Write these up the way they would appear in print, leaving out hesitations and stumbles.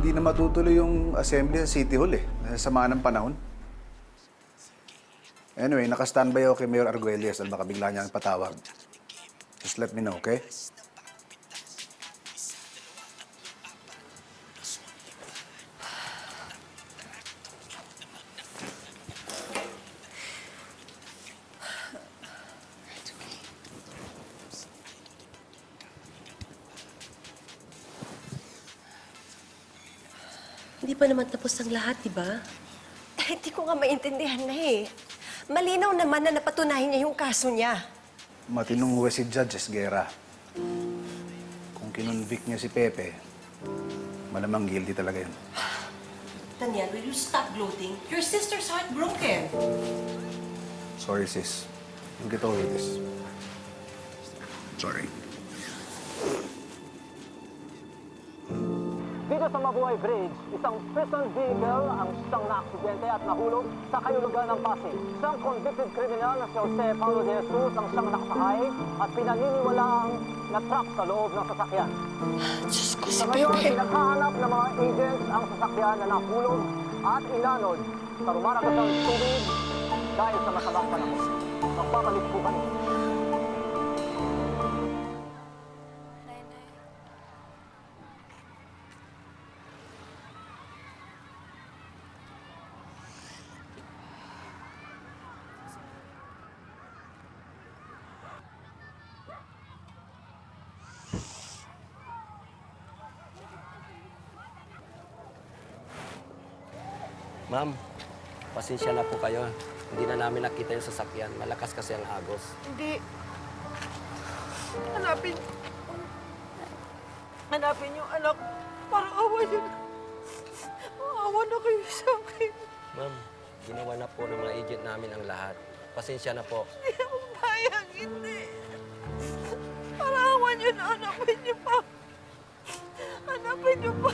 hindi na matutuloy yung assembly sa City Hall eh. Sama ng panahon. Anyway, naka-standby ako kay Mayor Arguelles at baka bigla niya ang patawag. Just let me know, okay? Hindi pa naman tapos ang lahat, di ba? Hindi ko nga maintindihan na eh. Malinaw naman na napatunayan niya yung kaso niya. Matinong huwes si Judge Esguera. Kung kinonvict niya si Pepe, malamang guilty talaga yun. Daniel, will you stop gloating? Your sister's heartbroken. Sorry, sis. You'll get over this. Sorry. Dito sa Mabuhay Bridge, isang prison vehicle ang siyang naaksidente at nahulog sa kayulugan ng Pasig. Isang convicted criminal na si Jose Paulo de Jesus ang siyang nakasakay at pinaniniwalaang na-trap sa loob ng sasakyan. Diyos ko, si Sa ngayon, Pepe. pinaghahanap ng mga agents ang sasakyan na nahulog at inanod sa rumaragasang tubig dahil sa masamang panahon. Magbabalik po kami. Ma'am, pasensya na po kayo. Hindi na namin nakita yung sasakyan. Malakas kasi ang agos. Hindi. Hanapin. Hanapin yung anak ko. Para awa niyo na. Awa na kayo sa akin. Ma'am, ginawa na po ng mga agent namin ang lahat. Pasensya na po. Hindi ako bayang, hindi. Para awa niyo na. Hanapin niyo pa. Hanapin niyo pa.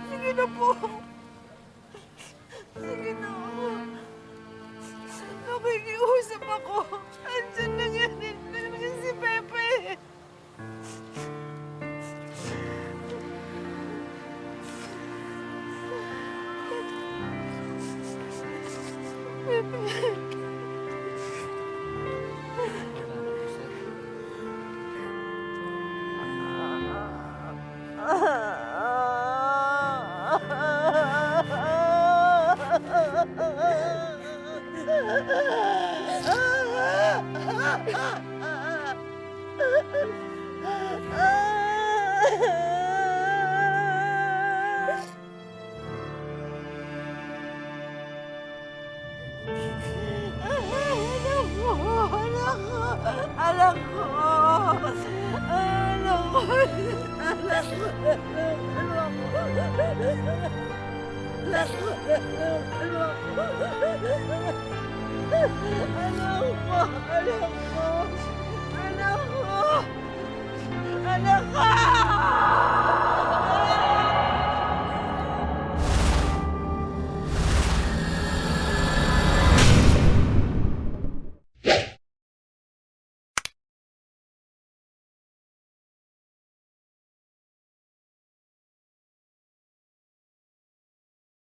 Sige na po. Sige na. Nakikiusap ako. Andyan lang yan. Yan si Pepe. Pepe. Anak ko! Anak ko! Anak ko! Anak ko!